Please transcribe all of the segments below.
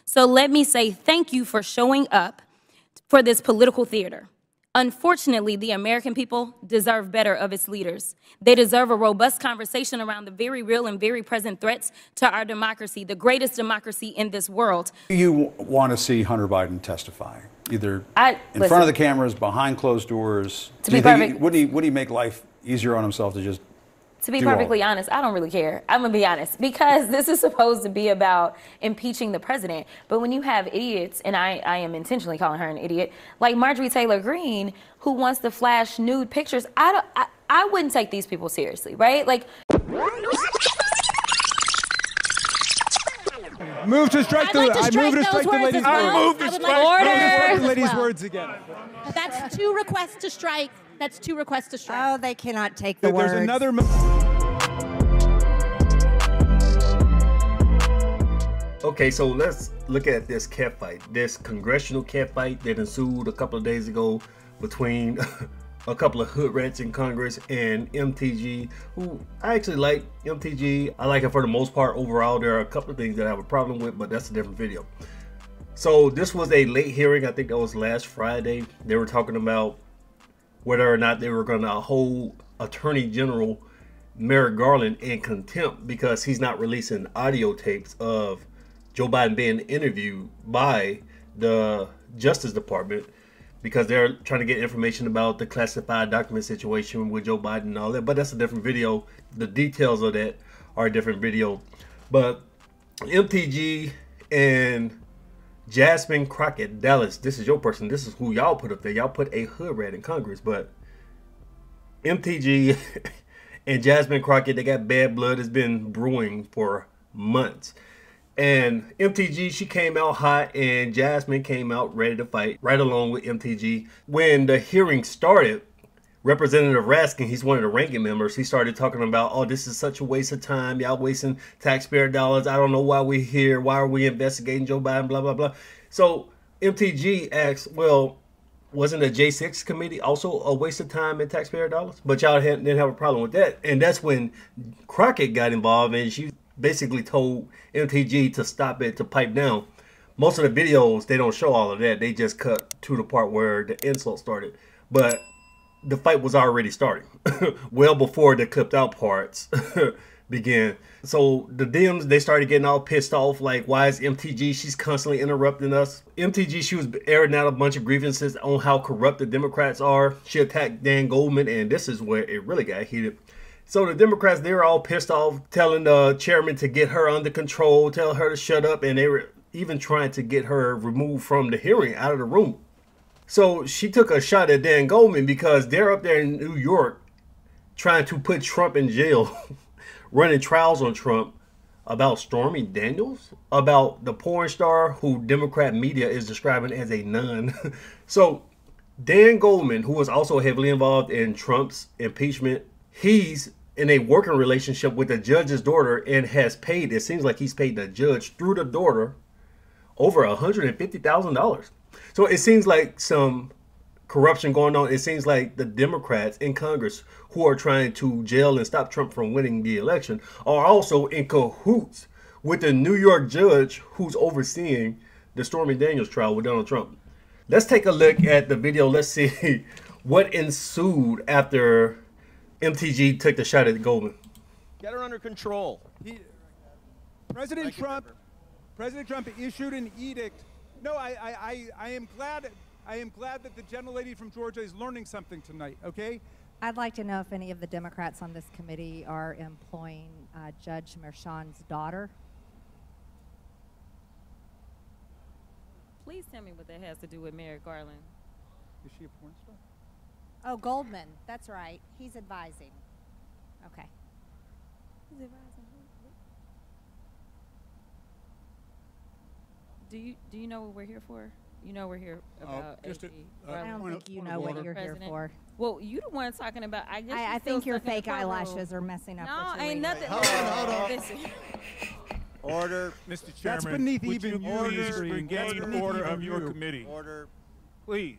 So let me say thank you for showing up for this political theater. Unfortunately, the American people deserve better of its leaders. They deserve a robust conversation around the very real and very present threats to our democracy, the greatest democracy in this world. Do you want to see Hunter Biden testify, either in front of the cameras, behind closed doors? Would he make life easier on himself to just To be perfectly honest, I don't really care. I'm going to be honest, because this is supposed to be about impeaching the president. But when you have idiots, and I am intentionally calling her an idiot, like Marjorie Taylor Greene, who wants to flash nude pictures, I wouldn't take these people seriously, right? Like, move to strike the lady's words again. That's 2 requests to strike. That's 2 requests to strike. Oh, they cannot take the words. There's another. Okay, so let's look at this catfight, this congressional catfight that ensued a couple of days ago between a couple of hood rats in Congress and MTG, who I actually like MTG. I like it for the most part overall. There are a couple of things that I have a problem with, but that's a different video. So this was a late hearing. I think that was last Friday. They were talking about whether or not they were going to hold Attorney General Merrick Garland in contempt because he's not releasing audio tapes of Joe Biden being interviewed by the Justice Department because they're trying to get information about the classified document situation with Joe Biden and all that. But that's a different video. The details of that are a different video. But MTG and Jasmine Crockett, Dallas, this is your person. This is who y'all put up there. Y'all put a hood rat in Congress. But MTG and Jasmine Crockett, they got bad blood. It's been brewing for months. And MTG, she came out hot, and Jasmine came out ready to fight right along with MTG. When the hearing started, Representative Raskin, he's one of the ranking members, he started talking about, oh, this is such a waste of time. Y'all wasting taxpayer dollars. I don't know why we're here. Why are we investigating Joe Biden, blah, blah, blah. So MTG asks, well, wasn't the J6 committee also a waste of time and taxpayer dollars? But y'all didn't have a problem with that. And that's when Crockett got involved, and she basically told MTG to stop it, to pipe down. Most of the videos, they don't show all of that. They just cut to the part where the insult started. But the fight was already starting well before the clipped out parts began. So the Dems, they started getting all pissed off, like, why is MTG, she's constantly interrupting us. MTG, she was airing out a bunch of grievances on how corrupt the Democrats are. She attacked Dan Goldman, and this is where it really got heated. So the Democrats, they were all pissed off, telling the chairman to get her under control, tell her to shut up, and they were even trying to get her removed from the hearing, out of the room. So she took a shot at Dan Goldman because they're up there in New York trying to put Trump in jail, running trials on Trump about Stormy Daniels, about the porn star who Democrat media is describing as a nun. So Dan Goldman, who was also heavily involved in Trump's impeachment, he's in a working relationship with the judge's daughter and has paid, it seems like he's paid the judge through the daughter over $150,000. So it seems like some corruption going on. It seems like the Democrats in Congress who are trying to jail and stop Trump from winning the election are also in cahoots with the New York judge who's overseeing the Stormy Daniels trial with Donald Trump. Let's take a look at the video. Let's see what ensued after MTG took the shot at Goldman. Get her under control. President Trump issued an edict. No, I am glad that the gentlelady from Georgia is learning something tonight, okay? I'd like to know if any of the Democrats on this committee are employing Judge Merchan's daughter. Please tell me what that has to do with Merrick Garland. Is she a porn star? Oh, Goldman. That's right. He's advising. Okay. He's advising who? Do you know what we're here for? You know we're here about AOC. I don't think you know what you're here for. Well, you the one talking about. I think your fake eyelashes are messing up. No, what you're ain't nothing. Hold on. Order. Mr. Chairman, that's beneath even the order of your committee. Order. Please.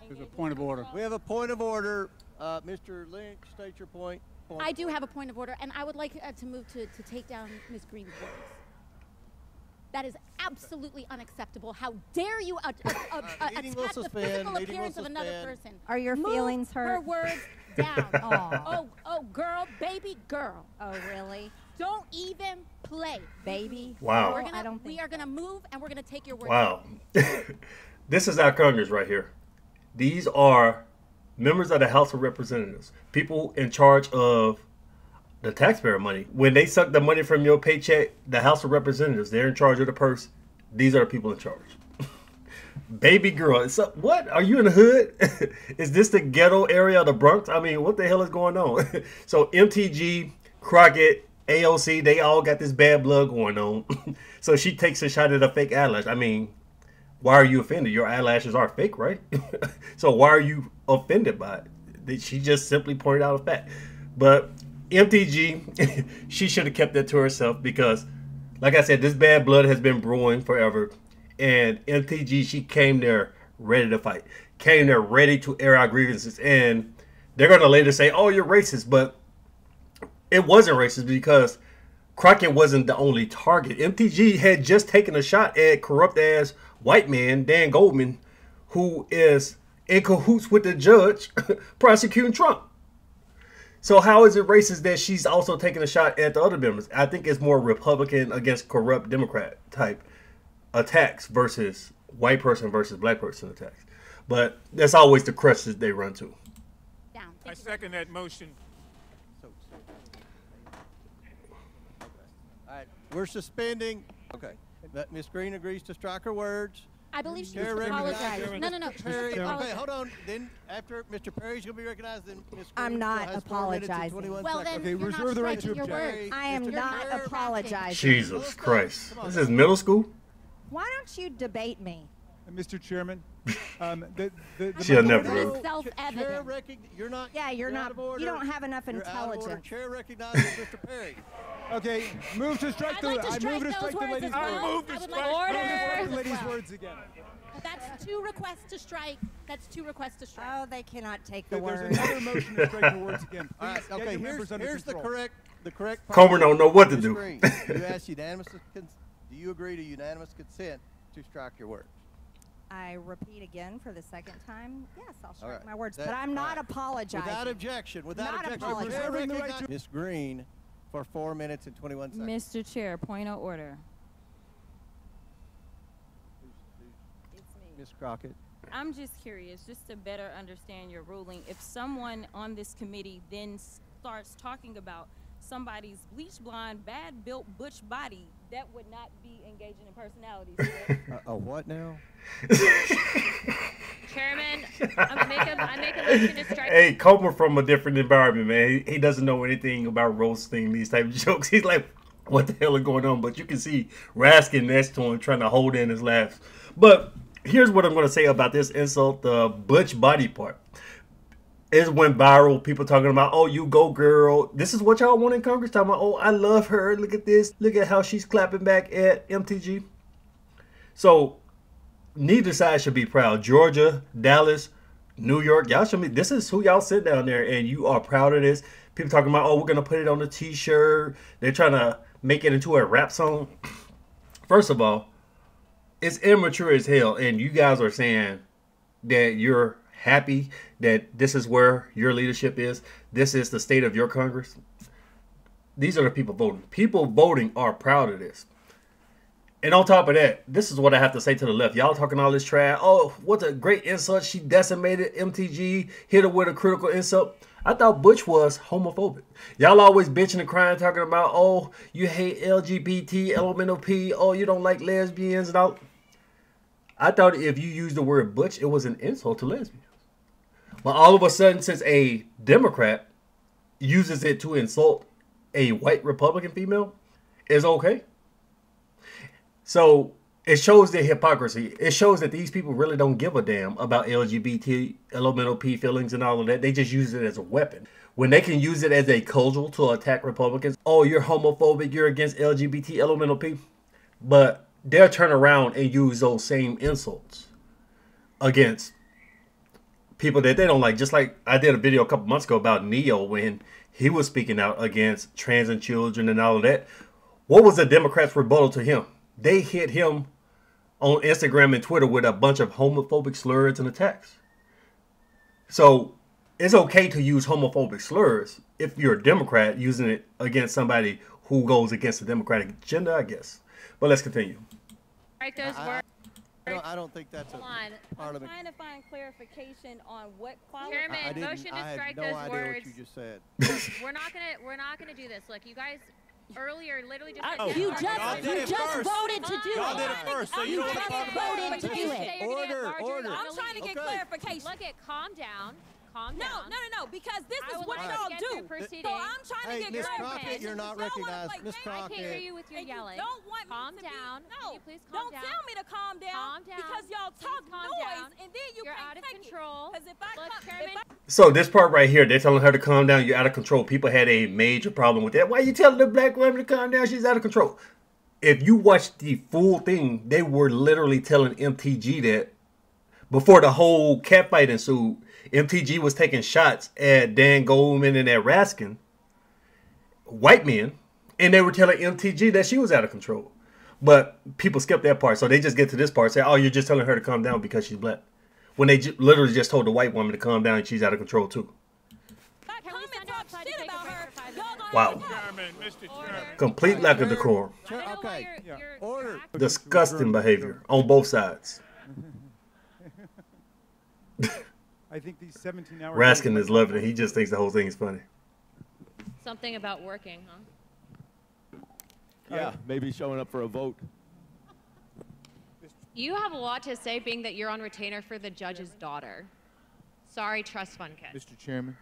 There's a point of order. We have a point of order. Mr. Lynch, state your point. I do have a point of order, and I would like to move to take down Ms. Green's words. That is absolutely unacceptable. How dare you attack the physical appearance of another person? Are your feelings hurt? Her words down. Oh, girl, baby girl. Oh, really? Don't even play, Baby? Wow. We are gonna move, and we're gonna take your word. Wow. This is our Congress right here. These are members of the House of Representatives, people in charge of the taxpayer money. When they suck the money from your paycheck, the House of Representatives, they're in charge of the purse. These are the people in charge. Baby girl, what? Are you in the hood? Is this the ghetto area of the Bronx? I mean, what the hell is going on? So MTG, Crockett, AOC, they all got this bad blood going on. So she takes a shot at a fake eyelash. I mean, why are you offended? Your eyelashes are fake, right? So why are you offended by it? She just simply pointed out a fact. But MTG, she should have kept that to herself because, like I said, this bad blood has been brewing forever. And MTG, she came there ready to fight. Came there ready to air our grievances. And they're going to later say, oh, you're racist. But it wasn't racist because Crockett wasn't the only target. MTG had just taken a shot at corrupt-ass white man, Dan Goldman, who is in cahoots with the judge prosecuting Trump. So how is it racist that she's also taking a shot at the other members? I think it's more Republican against corrupt Democrat type attacks versus white person versus black person attacks. But that's always the crutch that they run to. I second that motion. All right, we're suspending. Okay, Ms. Green agrees to strike her words. I believe she needs to apologize. No. Okay, hold on. Then after Mr. Perry's going to be recognized, then Ms. Green I'm not apologizing. Well, then Okay, you're reserve the right to your object. words. I am not apologizing. Jesus Christ. This is middle school? Why don't you debate me? Mr. Chairman, She'll never It's will. self-evident. You're not. Yeah, you're not. You don't have enough You're out of order. intelligence. Chair recognizes Mr. Perry. Okay, move to strike I'd the. like to I strike move to those strike the words lady's as well. words. I would Move like to strike the as lady's well. words again. That's two requests to strike. That's two requests to strike. Oh, they cannot take the There's words. another motion to strike the words again. All right. Please get Okay. your members under Here's the control. correct. Comer don't know what to Ms. do. Green, you asked unanimous. Do you agree to unanimous consent to strike your words? I repeat again for the second time. Yes, I'll strike right. my words, but I'm not apologizing. Without objection. Not Chair apologizing. recognizes Ms. Green for 4 minutes and 21 seconds. Mr. Chair, point of order. Ms. Crockett. I'm just curious, just to better understand your ruling. If someone on this committee then starts talking about somebody's bleach blonde, bad built butch body, that would not be engaging in personalities. A what now? Chairman, I make a motion to strike. Hey, Comer from a different environment, man. He doesn't know anything about roasting these type of jokes. He's like, what the hell is going on? But you can see Raskin next to him trying to hold in his laughs. But here's what I'm going to say about this insult, the butch body part. It went viral. People talking about, oh, you go girl. This is what y'all want in Congress. Talking about, oh, I love her. Look at this. Look at how she's clapping back at MTG. So neither side should be proud. Georgia, Dallas, New York. Y'all should be. This is who y'all sit down there and you are proud of this. People talking about, oh, we're going to put it on a t-shirt. They're trying to make it into a rap song. First of all, it's immature as hell. And you guys are saying that you're happy that this is where your leadership is. This is the state of your Congress. These are the people voting. People voting are proud of this. And on top of that, this is what I have to say to the left. Y'all talking all this trash. Oh, what a great insult. She decimated MTG, hit her with a critical insult. I thought Butch was homophobic. Y'all always bitching and crying, talking about, oh, you hate LGBT, elemental P, oh, you don't like lesbians and all. I thought if you used the word butch, it was an insult to lesbians. But all of a sudden, since a Democrat uses it to insult a white Republican female, it's okay. So it shows the hypocrisy. It shows that these people really don't give a damn about LGBT, elemental P feelings and all of that. They just use it as a weapon. When they can use it as a cudgel to attack Republicans. Oh, you're homophobic. You're against LGBT, elemental P. But they'll turn around and use those same insults against people that they don't like. Just like I did a video a couple months ago about Neo when he was speaking out against trans and children and all of that. What was the Democrats' rebuttal to him? they hit him on Instagram and Twitter with a bunch of homophobic slurs and attacks. So it's okay to use homophobic slurs if you're a Democrat using it against somebody who goes against the Democratic agenda, I guess. But let's continue. Right, those words. I don't think that's a part of it. I'm trying to find clarification on what qualifies. Chairman, motion to strike those words. I had no idea what you just said. We're not gonna do this. Look, you guys earlier literally just you just voted to do it. Y'all did it first, so you don't want to talk about it. Voted to do it. Order. I'm trying to get clarification. Look at, calm down. Calm down. No, because this is what y'all do. So I'm trying to get Miss clarification. Crockett, you're not recognized. Miss Crockett. I can't hear you with your yelling. You don't want calm me to down. Be, no, can you please calm down? Don't tell me to calm down. Calm down. Because y'all talk noise and then you're out of control. Because if I So this part right here, they're telling her to calm down. You're out of control. People had a major problem with that. Why are you telling the black woman to calm down? She's out of control. If you watch the full thing, they were literally telling MTG that before the whole catfight ensued. MTG was taking shots at Dan Goldman and at Raskin, white men, and they were telling MTG that she was out of control. But people skip that part, so they just get to this part and say, oh, you're just telling her to calm down because she's black. When they literally just told the white woman to calm down and she's out of control too. Wow. Complete lack of decorum. Okay. Order. Disgusting behavior on both sides. I think these 17-hour... Raskin is loving it. He just thinks the whole thing is funny. Something about working, huh? Yeah, maybe showing up for a vote. You have a lot to say, being that you're on retainer for the judge's daughter. Sorry, trust fund kid. Mr. Chairman.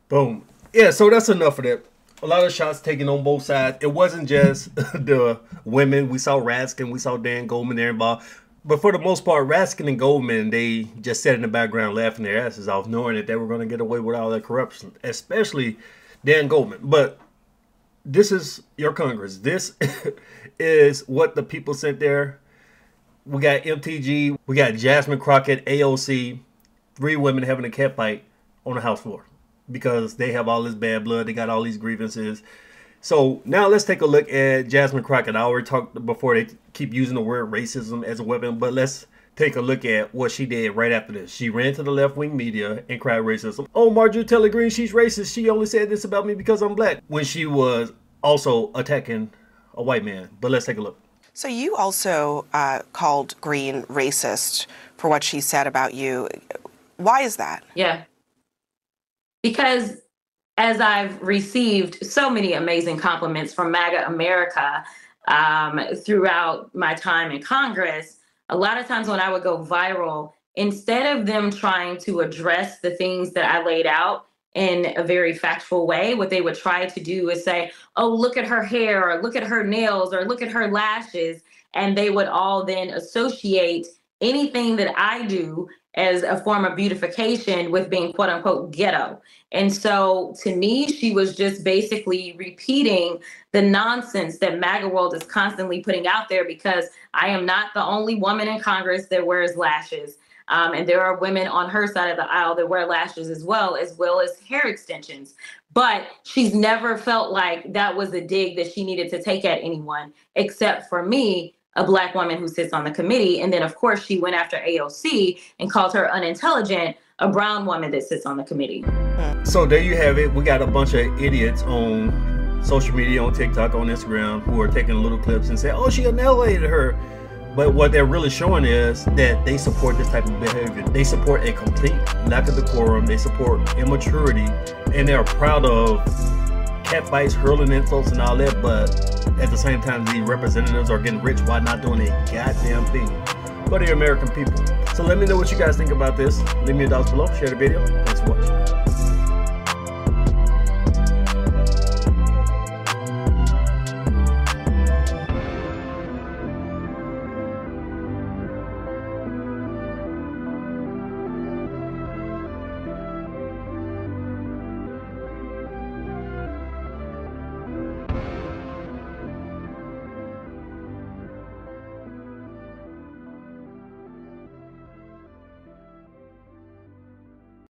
Boom. Yeah, so that's enough of that. A lot of shots taken on both sides. It wasn't just the women. We saw Raskin. We saw Dan Goldman there involved. But for the most part, Raskin and Goldman, they just sat in the background laughing their asses off, knowing that they were going to get away with all that corruption, especially Dan Goldman. But this is your Congress. This is what the people sent there. We got MTG. We got Jasmine Crockett, AOC, 3 women having a catfight on the House floor because they have all this bad blood. They got all these grievances. So now let's take a look at Jasmine Crockett. I already talked before they keep using the word racism as a weapon, but let's take a look at what she did right after this. She ran to the left-wing media and cried racism. Oh, Marjorie Taylor Greene, she's racist. She only said this about me because I'm black, when she was also attacking a white man. But let's take a look. So you also called Greene racist for what she said about you. Why is that? Yeah. Because as I've received so many amazing compliments from MAGA America throughout my time in Congress, a lot of times when I would go viral, instead of them trying to address the things that I laid out in a very factual way, what they would try to do is say, oh, look at her hair, or look at her nails, or look at her lashes. And they would all then associate anything that I do as a form of beautification with being quote unquote ghetto. And so to me, she was just basically repeating the nonsense that MAGA world is constantly putting out there, because I am not the only woman in Congress that wears lashes. And there are women on her side of the aisle that wear lashes as well as hair extensions. But she's never felt like that was a dig that she needed to take at anyone, except for me, a black woman who sits on the committee. And then, of course, she went after AOC and called her unintelligent, a brown woman that sits on the committee. So there you have it. We got a bunch of idiots on social media, on TikTok, on Instagram, who are taking little clips and say, oh, she annihilated her. But what they're really showing is that they support this type of behavior. They support a complete lack of decorum. They support immaturity. And they're proud of catfights, hurling insults, and all that. But at the same time, the representatives are getting rich while not doing a goddamn thing for the American people. So let me know what you guys think about this. Leave me your thoughts below. Share the video.